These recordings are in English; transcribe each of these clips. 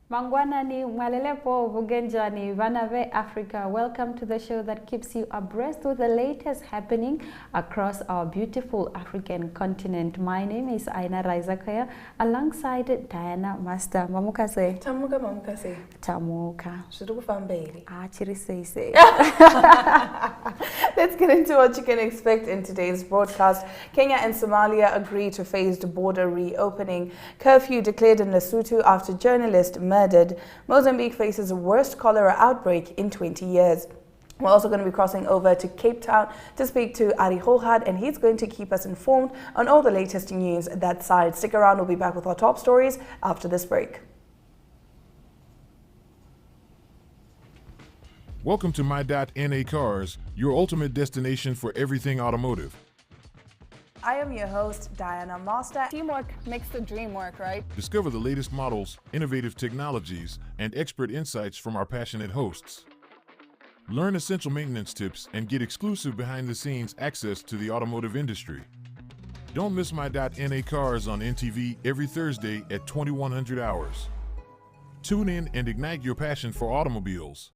Mangwanani, Mwalelepo, Bugenjani, Vanave, Africa. Welcome to the show that keeps you abreast with the latest happening across our beautiful African continent. My name is Aina Raizakaya, alongside Diana Master. Mamukase. Tamuka, Mamukase. Tamuka. Shudukufambeli. Chiriseise. Let's get into what you can expect in today's broadcast. Kenya and Somalia agree to phased border reopening. Curfew declared in Lesotho after journalist murdered. Mozambique faces the worst cholera outbreak in 20 years. We're also going to be crossing over to Cape Town to speak to Ari Hohad, and he's going to keep us informed on all the latest news that side. Stick around, we'll be back with our top stories after this break. Welcome to My.NA Cars, your ultimate destination for everything automotive. I am your host, Diana Master. Teamwork makes the dream work, right? Discover the latest models, innovative technologies, and expert insights from our passionate hosts. Learn essential maintenance tips and get exclusive behind-the-scenes access to the automotive industry. Don't miss My.NA Cars on NTV every Thursday at 2100 hours. Tune in and ignite your passion for automobiles.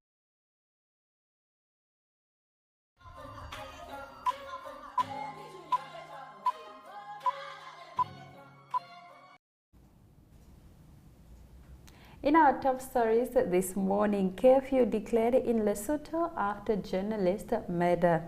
In our top stories this morning, curfew declared in Lesotho after journalist murder.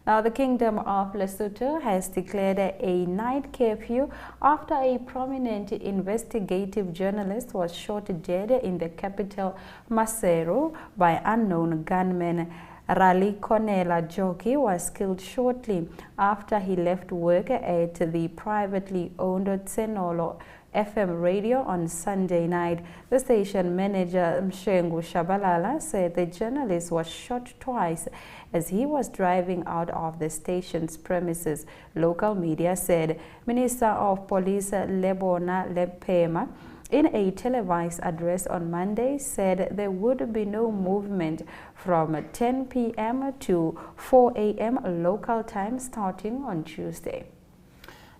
Now, the Kingdom of Lesotho has declared a night curfew after a prominent investigative journalist was shot dead in the capital, Maseru, by unknown gunmen. Rally Cornela Joki was killed shortly after he left work at the privately owned Tsenolo FM radio on Sunday night. The station manager Mshengu Shabalala said the journalist was shot twice as he was driving out of the station's premises. Local media said Minister of Police Lebona Lepema, in a televised address on Monday, said there would be no movement from 10 p.m. to 4 a.m. local time starting on Tuesday.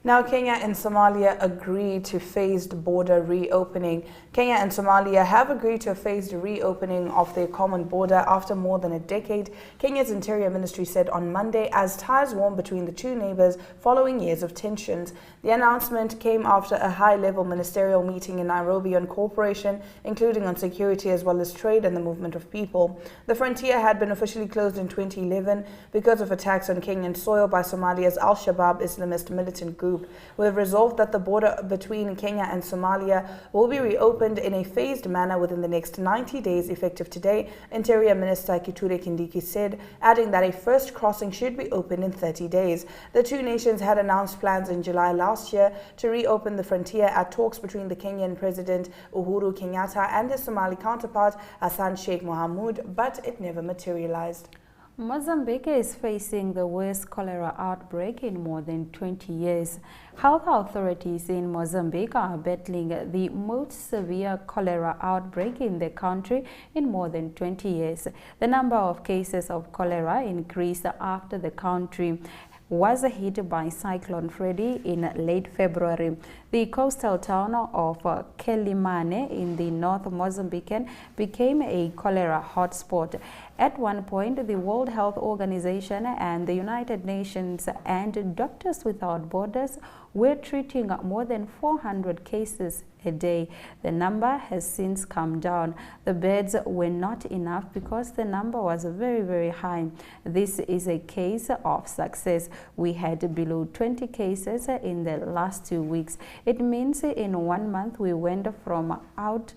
Now, Kenya and Somalia agreed to phased border reopening. Kenya and Somalia have agreed to a phased reopening of their common border after more than a decade, Kenya's Interior Ministry said on Monday, as ties warm between the two neighbors following years of tensions. The announcement came after a high-level ministerial meeting in Nairobi on cooperation, including on security as well as trade and the movement of people. The frontier had been officially closed in 2011 because of attacks on Kenyan soil by Somalia's Al-Shabaab Islamist militant group. We have resolved that the border between Kenya and Somalia will be reopened in a phased manner within the next 90 days effective today, Interior Minister Kithure Kindiki said, adding that a first crossing should be opened in 30 days. The two nations had announced plans in July last year to reopen the frontier at talks between the Kenyan President Uhuru Kenyatta and his Somali counterpart Hassan Sheikh Mohamud, but it never materialized. Mozambique is facing the worst cholera outbreak in more than 20 years. Health authorities in Mozambique are battling the most severe cholera outbreak in the country in more than 20 years. The number of cases of cholera increased after the country was hit by Cyclone Freddy in late February. The coastal town of Quelimane in the North Mozambican became a cholera hotspot. At one point, the World Health Organization and the United Nations and Doctors Without Borders were treating more than 400 cases a day. The number has since come down. The beds were not enough because the number was very, very high. This is a case of success. We had below 20 cases in the last 2 weeks. It means in 1 month we went from out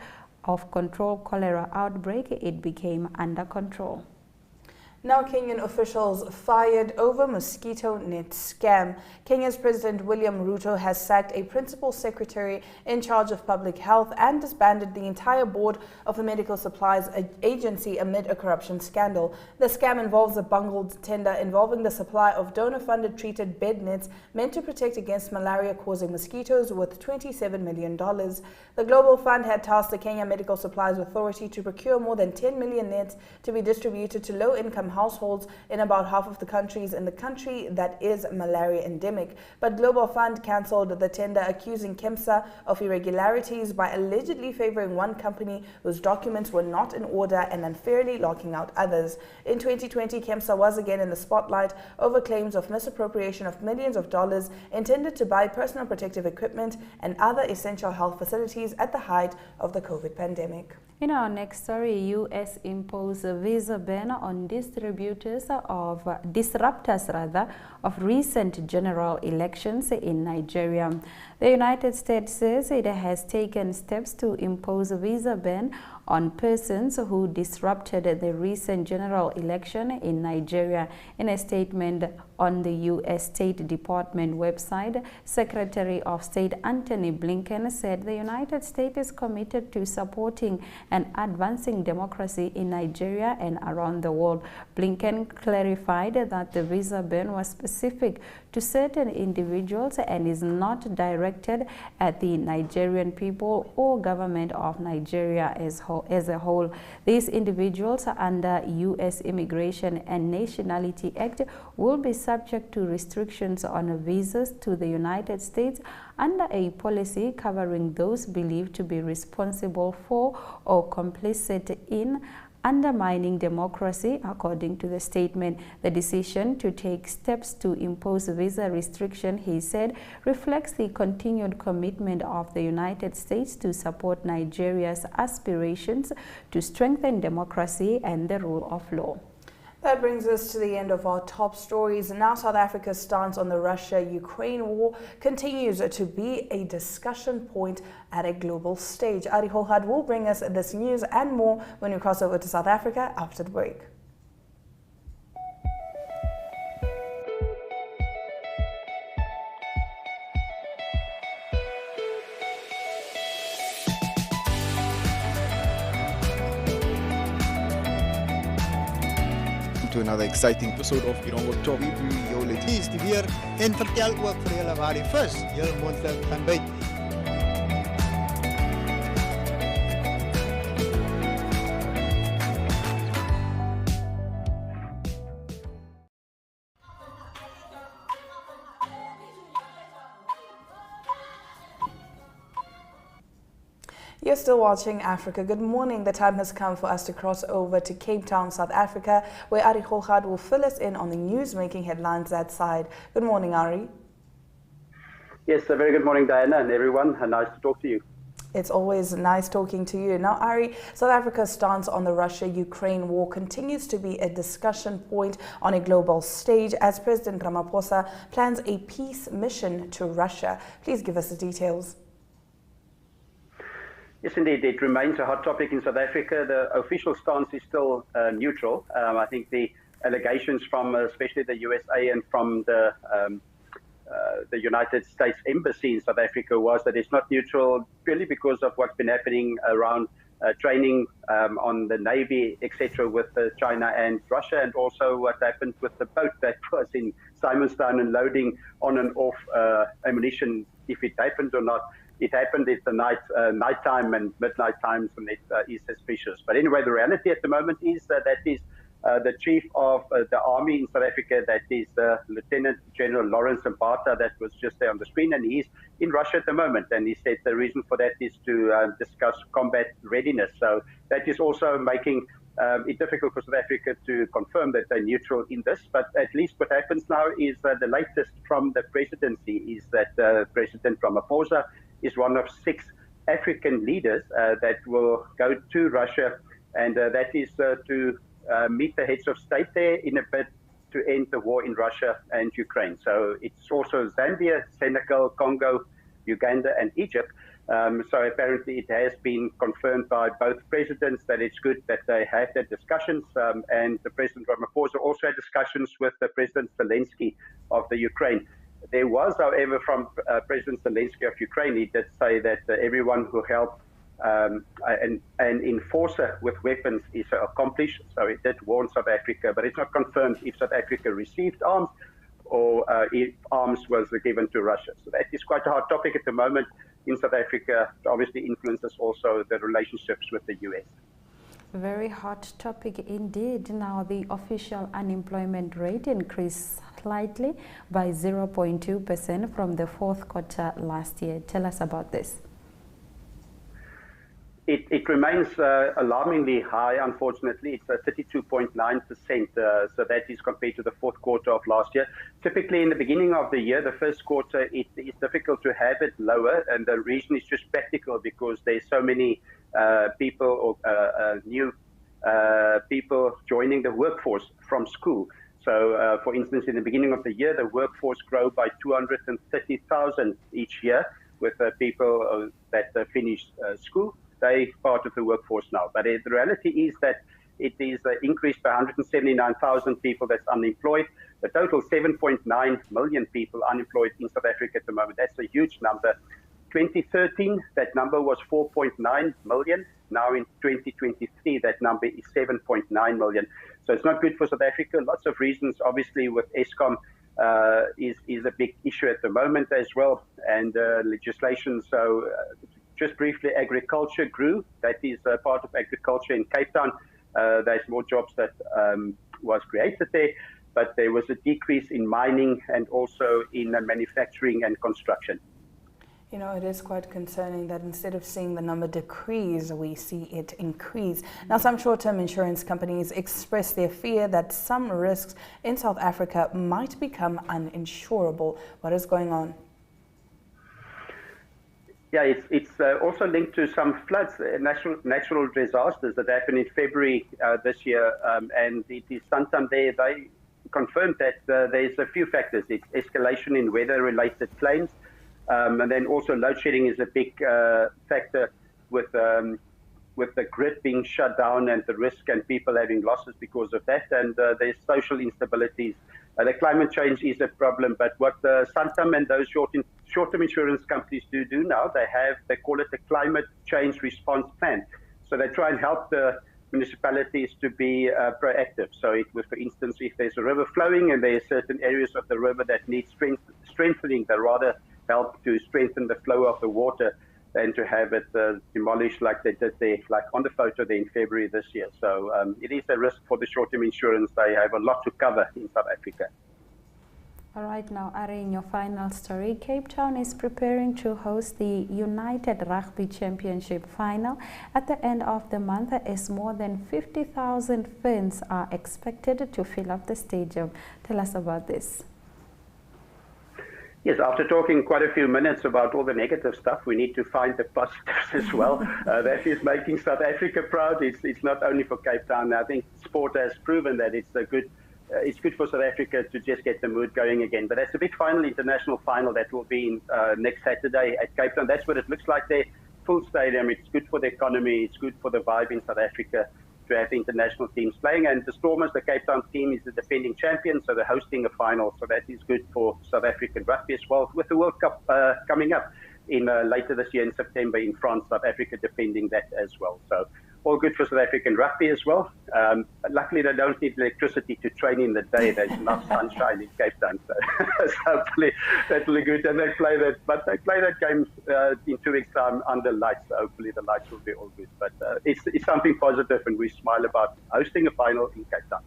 of control cholera outbreak, it became under control. Now, Kenyan officials fired over mosquito net scam. Kenya's President William Ruto has sacked a principal secretary in charge of public health and disbanded the entire board of the Medical Supplies Agency amid a corruption scandal. The scam involves a bungled tender involving the supply of donor-funded treated bed nets meant to protect against malaria-causing mosquitoes worth $27 million. The Global Fund had tasked the Kenya Medical Supplies Authority to procure more than 10 million nets to be distributed to low-income households in about half of the countries in the country that is malaria endemic. But Global Fund cancelled the tender, accusing KEMSA of irregularities by allegedly favoring one company whose documents were not in order and unfairly locking out others. In 2020, KEMSA was again in the spotlight over claims of misappropriation of millions of dollars intended to buy personal protective equipment and other essential health facilities at the height of the COVID pandemic. In our next story, U.S. imposed a visa ban on disruptors of recent general elections in Nigeria. The United States says it has taken steps to impose a visa ban on persons who disrupted the recent general election in Nigeria. In a statement on the U.S. State Department website, Secretary of State Antony Blinken said the United States is committed to supporting and advancing democracy in Nigeria and around the world. Blinken clarified that the visa ban was specific to certain individuals and is not directed at the Nigerian people or government of Nigeria as a whole. These individuals under U.S. Immigration and Nationality Act will be subject to restrictions on visas to the United States under a policy covering those believed to be responsible for or complicit in undermining democracy. According to the statement, the decision to take steps to impose visa restriction, he said, reflects the continued commitment of the United States to support Nigeria's aspirations to strengthen democracy and the rule of law. That brings us to the end of our top stories. Now South Africa's stance on the Russia-Ukraine war continues to be a discussion point at a global stage. Ari Holhad will bring us this news and more when we cross over to South Africa after the break. To another exciting episode of Irongo Talk. Julle is die weer en vertel ook vir julle waar die vis heel moontlik gaan byt. You're still watching Africa. Good morning. The time has come for us to cross over to Cape Town, South Africa, where Ari Holhad will fill us in on the news-making headlines that side. Good morning, Ari. Yes, a very good morning, Diana, and everyone. Nice to talk to you. It's always nice talking to you. Now, Ari, South Africa's stance on the Russia-Ukraine war continues to be a discussion point on a global stage as President Ramaphosa plans a peace mission to Russia. Please give us the details. Yes, indeed. It remains a hot topic in South Africa. The official stance is still neutral. I think the allegations from especially the USA and from the United States Embassy in South Africa was that it's not neutral purely because of what's been happening around training on the Navy, etc., with China and Russia, and also what happened with the boat that was in Simonstown and loading on and off ammunition, if it happened or not. It happened at the nighttime and midnight times, and it is suspicious. But anyway, the reality at the moment is that is the chief of the army in South Africa, that is Lieutenant General Lawrence Mbata, that was just there on the screen, and he's in Russia at the moment. And he said the reason for that is to discuss combat readiness. So that is also making it difficult for South Africa to confirm that they're neutral in this. But at least what happens now is the latest from the presidency is that President Ramaphosa is one of 6 African leaders that will go to Russia, and that is to meet the heads of state there in a bid to end the war in Russia and Ukraine. So it's also Zambia, Senegal, Congo, Uganda, and Egypt. So apparently it has been confirmed by both presidents that it's good that they have their discussions, and the President Ramaphosa also had discussions with the President Zelensky of the Ukraine. There was, however, from President Zelensky of Ukraine, he did say that everyone who helped an enforcer with weapons is accomplished. So it did warn South Africa, but it's not confirmed if South Africa received arms or if arms was given to Russia. So that is quite a hot topic at the moment in South Africa. It obviously influences also the relationships with the US. Very hot topic indeed. Now, the official unemployment rate increased slightly by 0.2% from the fourth quarter last year. Tell us about this. It remains alarmingly high, unfortunately. It's 32.9%, so that is compared to the fourth quarter of last year. Typically, in the beginning of the year, the first quarter, it is difficult to have it lower, and the reason is just practical because there's so many people or new people joining the workforce from school. So, for instance, in the beginning of the year, the workforce grew by 230,000 each year with people that finished school. They're part of the workforce now. But the reality is that it is increased by 179,000 people that's unemployed. The total 7.9 million people unemployed in South Africa at the moment. That's a huge number. 2013, that number was 4.9 million. Now in 2023, that number is 7.9 million. So it's not good for South Africa. Lots of reasons, obviously, with Eskom is a big issue at the moment as well, and legislation. So just briefly, agriculture grew. That is part of agriculture in Cape Town. There's more jobs that was created there, but there was a decrease in mining and also in manufacturing and construction. You know, it is quite concerning that instead of seeing the number decrease, we see it increase. Now, some short-term insurance companies express their fear that some risks in South Africa might become uninsurable. What is going on? Yeah, it's also linked to some floods, natural disasters that happened in February this year, and it is Santander. They confirmed that there's a few factors. It's escalation in weather-related claims, and then also load shedding is a big factor with the grid being shut down and the risk and people having losses because of that. And there's social instabilities. The climate change is a problem, but what Santam and those short-term insurance companies do now, they call it the climate change response plan. So they try and help the municipalities to be proactive. So for instance, if there's a river flowing and there are certain areas of the river that need strengthening, they rather help to strengthen the flow of the water than to have it demolished like they did there, like on the photo there in February this year. So it is a risk for the short-term insurance. They have a lot to cover in South Africa. All right, now, Ari, in your final story, Cape Town is preparing to host the United Rugby Championship final at the end of the month, as more than 50,000 fans are expected to fill up the stadium. Tell us about this. Yes, after talking quite a few minutes about all the negative stuff, we need to find the positives as well. That is making South Africa proud. It's not only for Cape Town. I think sport has proven that it's good for South Africa to just get the mood going again. But that's a big final, international final, that will be next Saturday at Cape Town. That's what it looks like there. Full stadium. It's good for the economy. It's good for the vibe in South Africa to have international teams playing. And the Stormers, the Cape Town team, is the defending champion, so they're hosting a final. So that is good for South African rugby as well. With the World Cup coming up in later this year in September in France, South Africa defending that as well. So all good for South African rugby as well. Luckily, they don't need electricity to train in the day. There's enough sunshine in Cape Town, so, so hopefully that will be good. And they play that game in 2 weeks' time under lights. So hopefully the lights will be all good. But it's something positive, and we smile about hosting a final in Cape Town.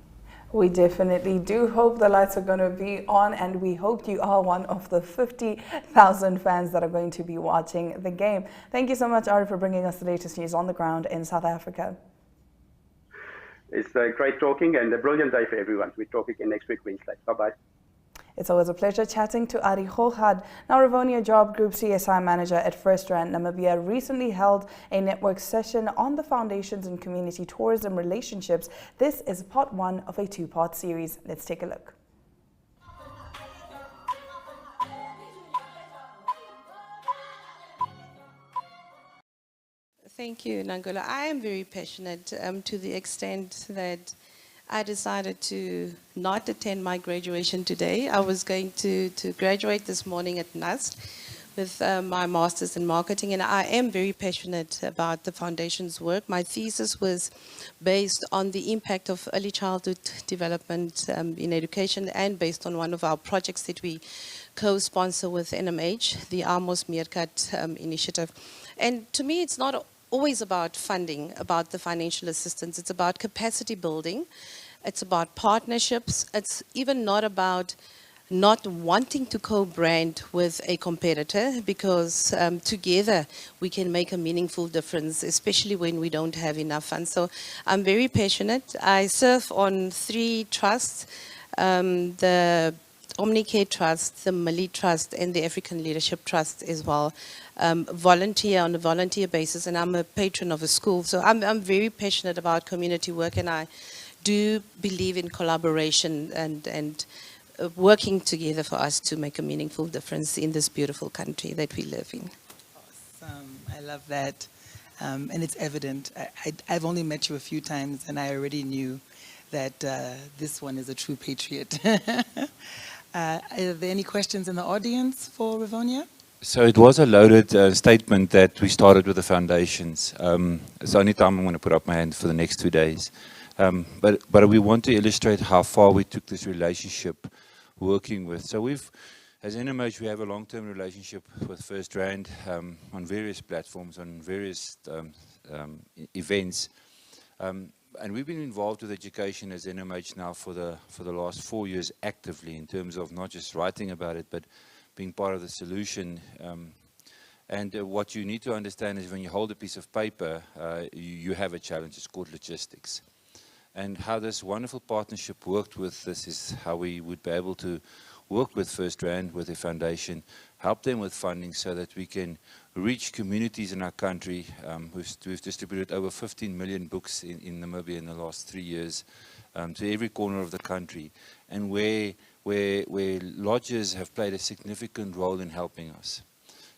We definitely do hope the lights are going to be on, and we hope you are one of the 50,000 fans that are going to be watching the game. Thank you so much, Ari, for bringing us the latest news on the ground in South Africa. It's great talking and a brilliant day for everyone. We talk again next week, Wednesday. Bye-bye. It's always a pleasure chatting to Ari Hochad. Now, Rivonia Job Group CSI Manager at First Rand Namibia recently held a network session on the foundations and community tourism relationships. This is part one of a two-part series. Let's take a look. Thank you, Nangola. I am very passionate to the extent that I decided to not attend my graduation today. I was going to graduate this morning at NUST with my master's in marketing, and I am very passionate about the foundation's work. My thesis was based on the impact of early childhood development in education, and based on one of our projects that we co-sponsor with NMH, the Amos Meerkat initiative. And to me, it's not always about funding, about the financial assistance. It's about capacity building. It's about partnerships. It's even not about not wanting to co-brand with a competitor, because together we can make a meaningful difference, especially when we don't have enough funds. So I'm very passionate. I serve on 3 trusts, the Omnicare Trust, the Mali Trust, and the African Leadership Trust as well. Volunteer on a volunteer basis, and I'm a patron of a school. So I'm very passionate about community work, and I do believe in collaboration and working together for us to make a meaningful difference in this beautiful country that we live in. Awesome. I love that. And it's evident. I've only met you a few times, and I already knew that this one is a true patriot. Are there any questions in the audience for Rivonia? So it was a loaded statement that we started with the foundations. It's the only time I'm going to put up my hand for the next 2 days. But we want to illustrate how far we took this relationship working with. So we've, as NMH, we have a long-term relationship with First Rand on various platforms, on various events. And we've been involved with education as NMH now for the last 4 years actively, in terms of not just writing about it, but being part of the solution. And what you need to understand is when you hold a piece of paper, you have a challenge. It's called logistics. And how this wonderful partnership worked with this is how we would be able to work with First Rand, with the foundation, help them with funding so that we can reach communities in our country. We've distributed over 15 million books in Namibia in the last 3 years to every corner of the country, and where lodges have played a significant role in helping us.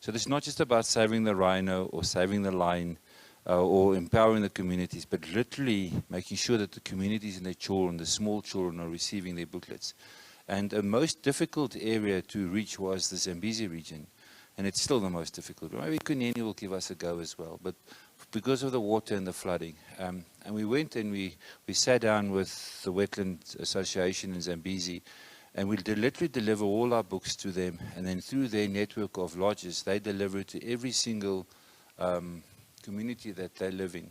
So it's not just about saving the rhino or saving the lion, or empowering the communities, but literally making sure that the communities and their children, the small children, are receiving their booklets. And the most difficult area to reach was the Zambezi region, and it's still the most difficult. Maybe Kuneni will give us a go as well, but because of the water and the flooding. And we went and we sat down with the Wetland Association in Zambezi, and we literally deliver all our books to them, and then through their network of lodges, they deliver it to every single community that they live in.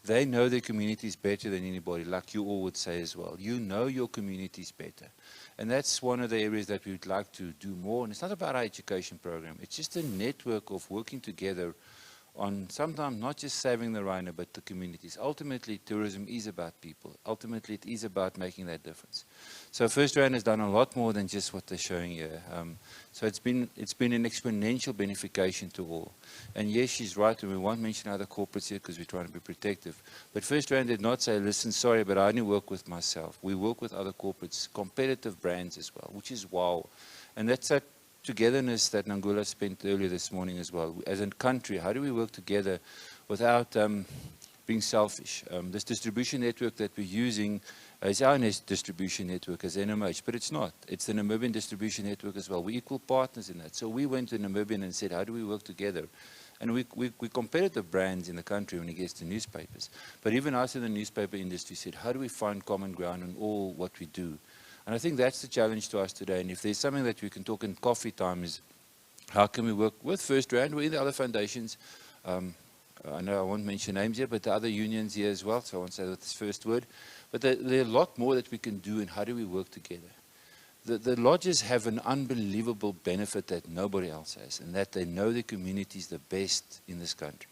They know their communities better than anybody, like you all would say as well. You know your communities better. And that's one of the areas that we would like to do more. And it's not about our education program. It's just a network of working together on sometimes not just saving the rhino, but the communities. Ultimately, tourism is about people. Ultimately, it is about making that difference. So First Rand has done a lot more than just what they're showing here. So it's been an exponential benefication to all. And yes, she's right, and we won't mention other corporates here because we're trying to be protective. But First Rand did not say, listen, sorry, but I only work with myself. We work with other corporates, competitive brands as well, which is wow. And that's that togetherness that Nangula spent earlier this morning as well. As a country, how do we work together without being selfish? This distribution network that we're using is our distribution network as NMH, but it's not. It's the Namibian distribution network as well. We're equal partners in that. So we went to Namibian and said, how do we work together? And we competitive brands in the country when it gets to newspapers. But even us in the newspaper industry said, how do we find common ground in all what we do? And I think that's the challenge to us today. And if there's something that we can talk in coffee time is how can we work with First Rand, with the other foundations. I know I won't mention names here, but the other unions here as well, so I won't say this first word. But there are a lot more that we can do, and how do we work together? The lodges have an unbelievable benefit that nobody else has, and that they know the communities the best in this country,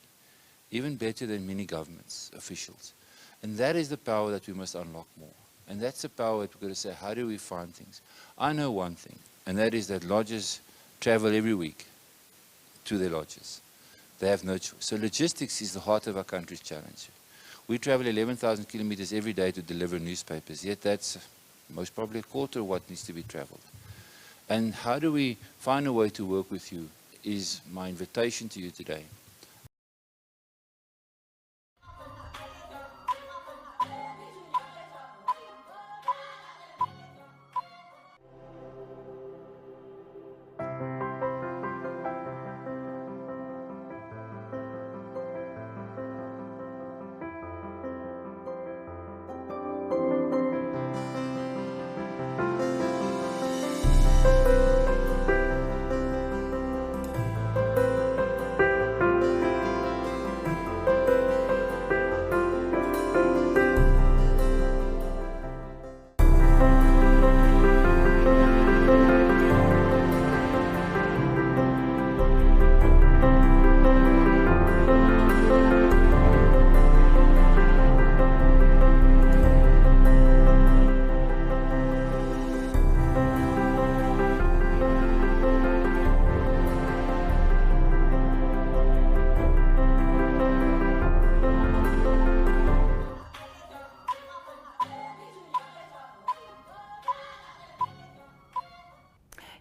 even better than many governments, officials. And that is the power that we must unlock more. And that's the power that we've got to say, how do we find things? I know one thing, and that is that lodges travel every week to their lodges. They have no choice. So logistics is the heart of our country's challenge. We travel 11,000 kilometers every day to deliver newspapers, yet that's most probably a quarter of what needs to be traveled. And how do we find a way to work with you is my invitation to you today.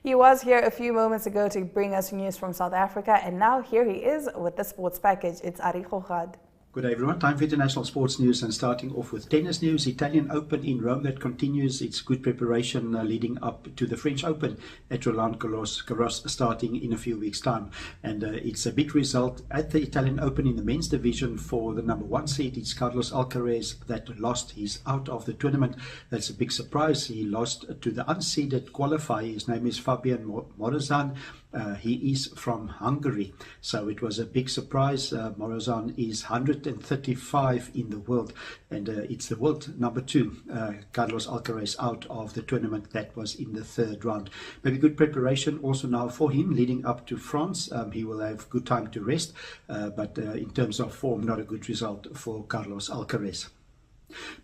He was here a few moments ago to bring us news from South Africa, and now here he is with the sports package. It's Ari Khogad. Good day everyone, time for international sports news, and starting off with tennis news. Italian Open in Rome that continues its good preparation leading up to the French Open at Roland Garros starting in a few weeks time, and it's a big result at the Italian Open in the men's division for the number 1 seed. It's Carlos Alcaraz that lost. He's out of the tournament. That's a big surprise. He lost to the unseeded qualifier. His name is Fabian Morozan. He is from Hungary, so it was a big surprise. Morozan is 135 in the world, and it's the world number 2. Carlos Alcaraz out of the tournament. That was in the 3rd round. Maybe good preparation also now for him leading up to France. He will have good time to rest, but in terms of form, not a good result for Carlos Alcaraz.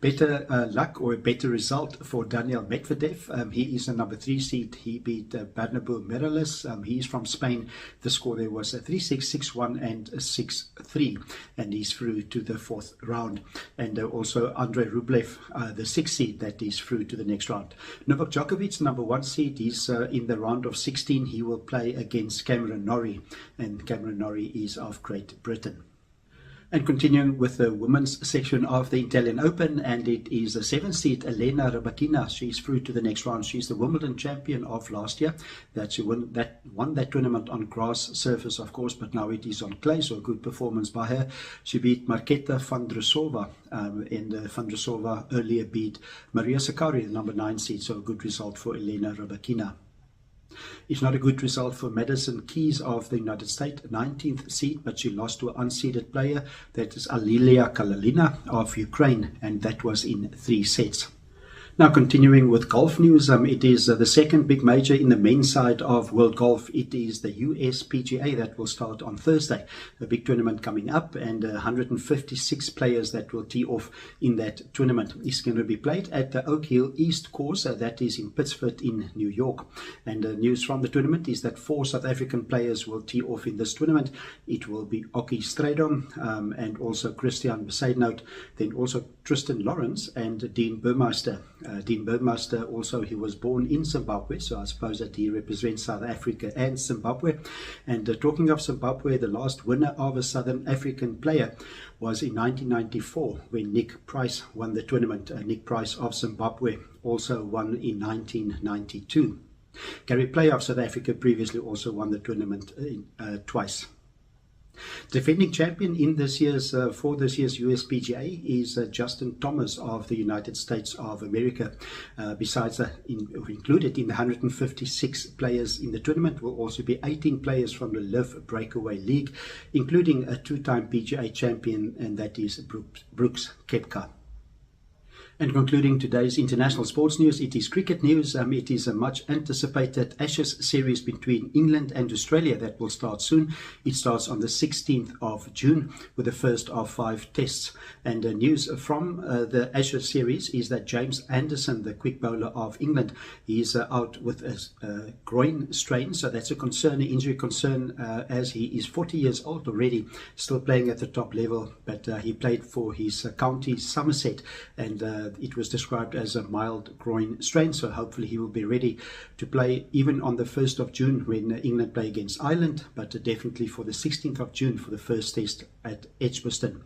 Better luck or a better result for Daniel Medvedev. He is the number 3 seed. He beat Bernabeu Mireles. He is from Spain. The score there was 3-6, 6-1 and 6-3, and he's through to the 4th round. And also Andrei Rublev, the 6th seed, that is through to the next round. Novak Djokovic, number 1 seed, he's in the round of 16. He will play against Cameron Norrie, and Cameron Norrie is of Great Britain. And continuing with the women's section of the Italian Open, and it is the 7th seed, Elena Rybakina. She's through to the next round. She's the Wimbledon champion of last year. She won that tournament on grass surface, of course, but now it is on clay, so a good performance by her. She beat Marketa Vondrousova, and Vondrousova earlier beat Maria Sakkari, the number 9 seed, so a good result for Elena Rybakina. It's not a good result for Madison Keys of the United States, 19th seed, but she lost to an unseeded player. That is Alilia Kalalina of Ukraine, and that was in 3 sets. Now continuing with golf news, it is the second big major in the men's side of world golf. It is the US PGA that will start on Thursday. A big tournament coming up, and 156 players that will tee off in that tournament. It's going to be played at the Oak Hill East course, that is in Pittsford in New York. And news from the tournament is that 4 South African players will tee off in this tournament. It will be Oki Strydom and also Christian Besaidnout, then also Tristan Lawrence and Dean Burmeister. Dean Burmeister also, he was born in Zimbabwe, so I suppose that he represents South Africa and Zimbabwe. And talking of Zimbabwe, the last winner of a Southern African player was in 1994 when Nick Price won the tournament. Nick Price of Zimbabwe also won in 1992. Gary Player of South Africa previously also won the tournament twice. Defending champion in this year's for this year's USPGA is Justin Thomas of the United States of America. Besides included in the 156 players in the tournament will also be 18 players from the LIV Breakaway League, including a 2-time PGA champion, and that is Brooks Koepka. And concluding today's international sports news, it is cricket news. It is a much anticipated Ashes series between England and Australia that will start soon. It starts on the 16th of June with the first of 5 tests. And news from the Ashes series is that James Anderson, the quick bowler of England, is out with a groin strain. So that's a concern, an injury concern, as he is 40 years old already, still playing at the top level. But he played for his county Somerset, and it was described as a mild groin strain, so hopefully he will be ready to play even on the 1st of June when England play against Ireland, but definitely for the 16th of June for the first test at Edgbaston.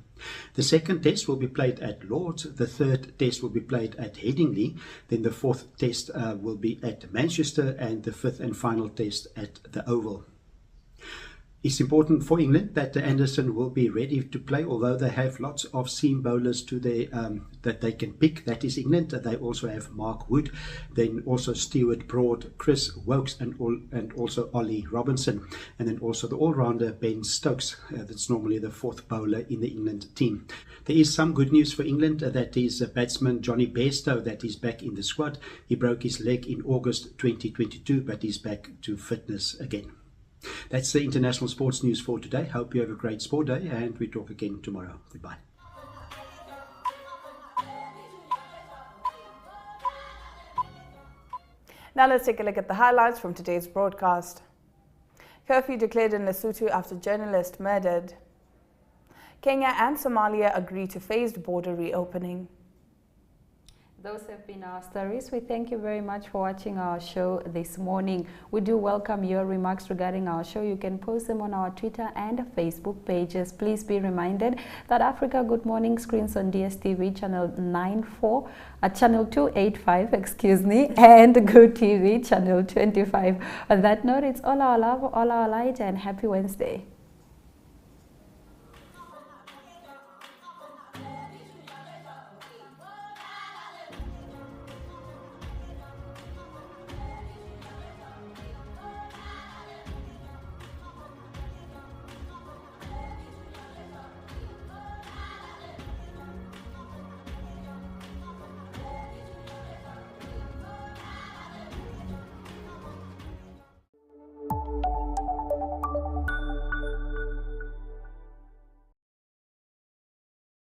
The second test will be played at Lords, the third test will be played at Headingley, then the fourth test will be at Manchester, and the fifth and final test at the Oval. It's important for England that Anderson will be ready to play, although they have lots of seam bowlers to their that they can pick. That is England. They also have Mark Wood, then also Stuart Broad, Chris Wokes, and also Ollie Robinson, and then also the all-rounder Ben Stokes. That's normally the 4th bowler in the England team. There is some good news for England. That is batsman Johnny Bairstow that is back in the squad. He broke his leg in August 2022, but he's back to fitness again. That's the international sports news for today. Hope you have a great sport day, and we talk again tomorrow. Goodbye. Now let's take a look at the highlights from today's broadcast. Curfew declared in Lesotho after journalist murdered. Kenya and Somalia agree to phased border reopening. Those have been our stories. We thank you very much for watching our show this morning. We do welcome your remarks regarding our show. You can post them on our Twitter and Facebook pages. Please be reminded that Africa Good Morning screens on DSTV channel 94, channel 285, excuse me, and Good TV channel 25. On that note, it's all our love, all our light, and happy Wednesday.